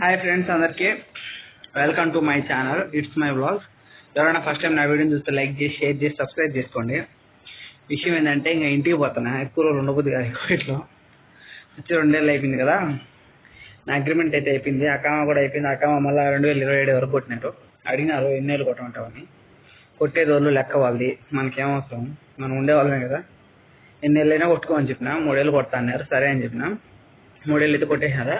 Hi friends, అందరికీ welcome to my channel. It's my vlogs. ఎవరైనా first time నా వీడియోని చూస్తే లైక్ చేసి, షేర్ చేసి, సబ్స్క్రైబ్ చేసుకోండి. విషయం ఏంటంటే, ఇంకా ఇంటికి పోతున్నా. ఎక్కువ రోజులు ఉండబోద్ది కాదు ఇట్లా వచ్చి 2 ఏళ్ళు అయిపోయింది కదా. నా అగ్రిమెంట్ అయితే అయిపోయింది, అకామా కూడా అయిపోయింది. అకామా మళ్ళీ 2027 వరకు కొట్టినారు. అడిగినారు ఎన్ని ఏళ్ళు కొట్టమంటామని. కొట్టేది వాళ్ళు లెక్క వాళ్ళది, మనకేమవసరం, మనం ఉండేవాళ్ళమే కదా. ఎన్ని ఏళ్ళైనా కొట్టుకోమని చెప్పిన. 3 ఏళ్ళు కొడతా అన్నారు, సరే అని చెప్పిన. 3 ఏళ్ళు అయితే కొట్టేసినారా.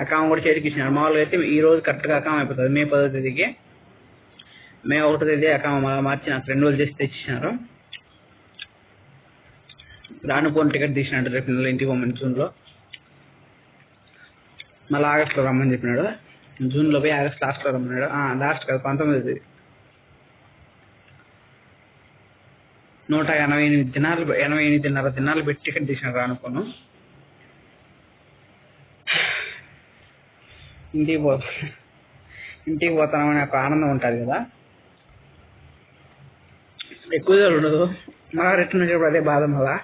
అకామా కూడా చేతికి ఇచ్చినారు. మామూలుగా అయితే ఈ రోజు కరెక్ట్గా అకామా అయిపోతుంది. మే 10వ తేదీకి, మే 1వ తేదీ అకామా మళ్ళీ మార్చి నాకు 2 రోజులు చేసి తెచ్చిచ్చినారు. రాను పోను టికెట్ తీసినాడు. రేపు నెల ఇంటికి పోమని జూన్లో, మళ్ళీ ఆగస్టులో రమ్మని చెప్పినాడు. జూన్లో పోయి ఆగస్ట్ లాస్ట్లో రమ్మన్నాడు. లాస్ట్ కదా, 19వ తేదీ. 188 దినాలు పెట్టి టికెట్ తీసినాడు రాను పోను. ఇంటికి పోతామని ఒక ఆనందం ఉంటుంది కదా. ఎక్కువ రోజులు ఉండదు, మళ్ళీ రిటర్న్ వచ్చేటప్పుడు అదే బాధ మళ్ళా.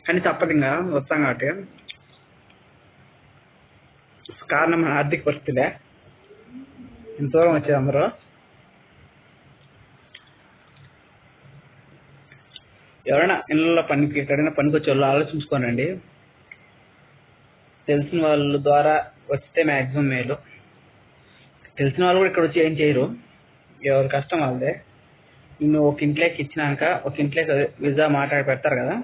కానీ తప్పదు, ఇంకా వస్తాం కాబట్టి. కారణం మన ఆర్థిక పరిస్థితులే. ఇంత దూరం వచ్చేది అందరూ. ఎవరైనా ఇళ్ళలో పనికి, ఎక్కడైనా పనికి వచ్చే వాళ్ళు ఆలోచించుకోనండి. తెలిసిన వాళ్ళ ద్వారా వస్తే మ్యాక్సిమం మేలు. తెలిసిన వాళ్ళు కూడా ఇక్కడ వచ్చి ఏం చేయరు, ఎవరి కష్టం వాళ్ళదే. నువ్వు ఒక ఇంట్లోకి ఇచ్చినాక, ఒక ఇంట్లోకి వీసా మాట్లాడి పెడతారు కదా.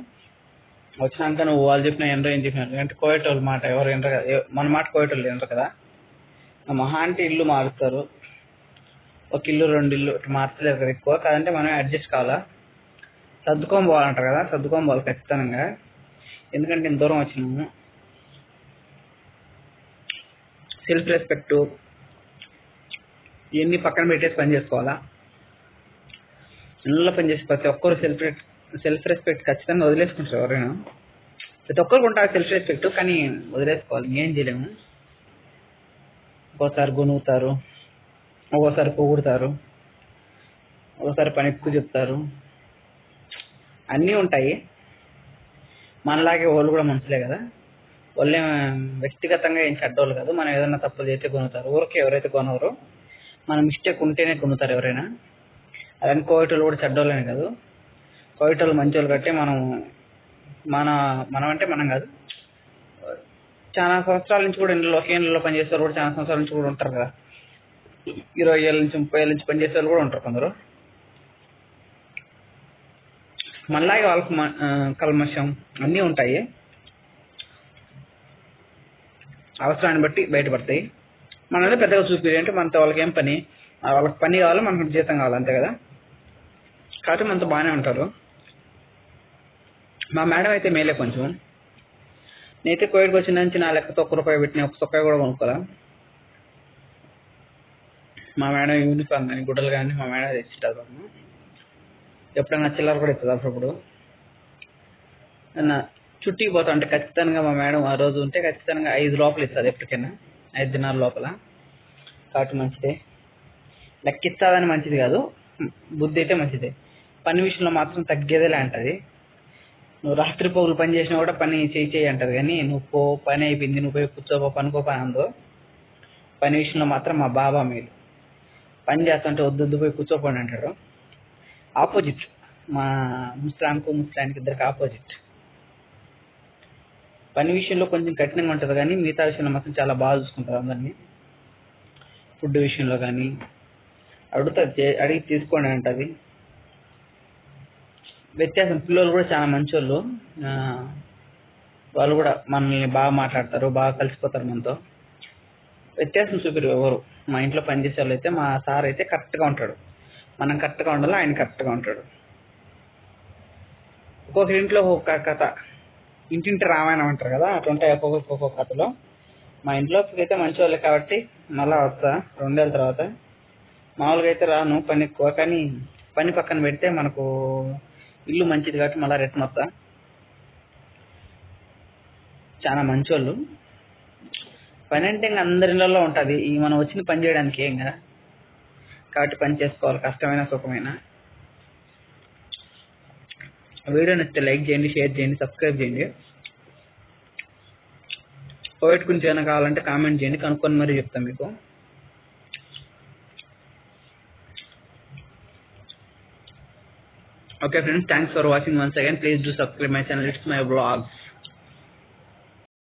వచ్చినాక నువ్వు వాళ్ళు చెప్పిన ఎండ్రో ఏం చెప్పినారు అంటే కోయట వాళ్ళ మాట ఎవరు ఎండ్ర కదా, మన మాట కోయట వాళ్ళు ఎండ్రు కదా. మహా అంటే ఇల్లు మారుస్తారు, ఒక ఇల్లు 2 ఇల్లు మార్చలేరు కదా ఎక్కువ. కాదంటే మనం అడ్జస్ట్ కావాలా, సర్దుకొని పోవాలంటారు కదా. సర్దుకొని పోవాలి ఖచ్చితంగా, ఎందుకంటే ఇంత దూరం వచ్చినాము. సెల్ఫ్ రెస్పెక్ట్ ఇవన్నీ పక్కన పెట్టేసి పని చేసుకోవాలా. ఇళ్ళలో పనిచేసి ప్రతి ఒక్కరు సెల్ఫ్ రెస్పెక్ట్ ఖచ్చితంగా వదిలేసుకుంటారు. ఎవరైనా ప్రతి ఒక్కరికి ఉంటారు సెల్ఫ్ రెస్పెక్ట్, కానీ వదిలేసుకోవాలి. ఏం చేయలేము. ఒక్కోసారి గొనుగుతారు, ఒక్కోసారి పొగుడుతారు, ఒక్కోసారి పని ఎక్కువ చెప్తారు, అన్నీ ఉంటాయి. మనలాగే వాళ్ళు కూడా మనుషులే కదా. వాళ్ళే వ్యక్తిగతంగా ఏం చెడ్డోళ్ళు కాదు. మనం ఏదైనా తప్పులు చేస్తే కొనుతారు. ఊరికే ఎవరైతే కొనవరో, మన మిస్టేక్ ఉంటేనే కొనుతారు ఎవరైనా. అదని కోవిటోళ్ళు కూడా చెడ్డోళ్ళని కాదు. కోవిటోళ్ళు మంచోళ్ళు కట్టే మనం అంటే మనం కాదు, చాలా సంవత్సరాల నుంచి కూడా ఒకే ఇళ్ళలో పనిచేసే కూడా చాలా సంవత్సరాల నుంచి కూడా ఉంటారు కదా. 20 ఏళ్ళ నుంచి 30 ఏళ్ళ నుంచి పనిచేసే వాళ్ళు కూడా ఉంటారు కొందరు. మనలాగే వాళ్ళకి కల్మషం అన్నీ ఉంటాయి, అవసరాన్ని బట్టి బయటపడతాయి. మనల్ని పెద్దగా చూపేది అంటే మనతో వాళ్ళకి ఏం పని, వాళ్ళకి పని కావాలి, మనకు జీతం కావాలి, అంతే కదా. కాబట్టి మనతో బాగానే ఉంటారు. మా మేడం అయితే మేలే కొంచెం. నేనైతే కోవిడ్కి వచ్చిన నుంచి నా లెక్కతో ₹1 పెట్టిన, ఒక రూపాయి కూడా కొనుక్కోరా. మా మేడం యూనిఫామ్ కానీ గుడ్డలు కానీ మా మేడం తెచ్చిస్తారు. ఎప్పుడైనా చిల్లర కూడా ఇస్తుంది అప్పుడప్పుడు. చుట్టికి పోతా అంటే ఖచ్చితంగా మా మేడం ఆ రోజు ఉంటే ఖచ్చితంగా 5 లోపల ఇస్తుంది. ఎప్పటికైనా 5 దినాల లోపల. కాబట్టి మంచిదే. లెక్క ఇస్తుందని మంచిది కాదు, బుద్ధి అయితే మంచిదే. పని విషయంలో మాత్రం తగ్గేదేలే అంటది. నువ్వు రాత్రి పౌరులు పని చేసినా కూడా పని చేయి అంటది. కానీ నువ్వు పని అయిపోయింది, నువ్వు పోయి కూర్చోపో, పనుకో పని అందో. పని విషయంలో మాత్రం మా బాబా మీరు పని చేస్తుంటే వద్దు పోయి కూర్చోపోండి అంటాడు. ఆపోజిట్, మా ముస్లాంకి ఇద్దరికి ఆపోజిట్. పని విషయంలో కొంచెం కఠినంగా ఉంటుంది, కానీ మిగతా విషయంలో మాత్రం చాలా బాగా చూసుకుంటారు అందరినీ. ఫుడ్ విషయంలో కానీ అడిగి తీసుకోండి అంటది. వ్యత్యాసం. పిల్లలు కూడా చాలా మంచోళ్ళు. వాళ్ళు కూడా మనల్ని బాగా మాట్లాడతారు, బాగా కలిసిపోతారు మనతో. వ్యత్యాసం చూపిరు ఎవరు. మా ఇంట్లో పనిచేసే వాళ్ళు అయితే, మా సార్ అయితే కరెక్ట్గా ఉంటాడు. మనం కరెక్ట్గా ఉండాలి, ఆయన కరెక్ట్గా ఉంటాడు. ఒక్కొక్క ఇంట్లో ఒక్కొక్క కథ, ఇంటింటి రామాయణం అంటారు కదా, అట్లా ఉంటాయి ఒక్కొక్క కథలో. మా ఇంట్లో అయితే మంచి వాళ్ళే కాబట్టి మళ్ళీ వస్తా 2 ఏళ్ళ తర్వాత. మామూలుగా అయితే రాను, పని ఎక్కువ. కానీ పని పక్కన పెడితే మనకు ఇల్లు మంచిది కాబట్టి మళ్ళీ రిటర్న్ వస్తా. చాలా మంచోళ్ళు. పని అంటే ఇంకా అందరి ఇళ్ళల్లో ఉంటుంది, మనం వచ్చిన పని చేయడానికి ఏం కదా. కాబట్టి పని చేసుకోవాలి, కష్టమైన సుఖమైన. వీడియో నచ్చితే లైక్ చేయండి, షేర్ చేయండి, సబ్స్క్రైబ్ చేయండి. కోవిడ్ గురించి ఏమైనా కావాలంటే కామెంట్ చేయండి, కనుక్కొని మరీ చెప్తాను మీకు. Okay friends, thanks for watching once again. Please do subscribe my channel. It's my vlogs.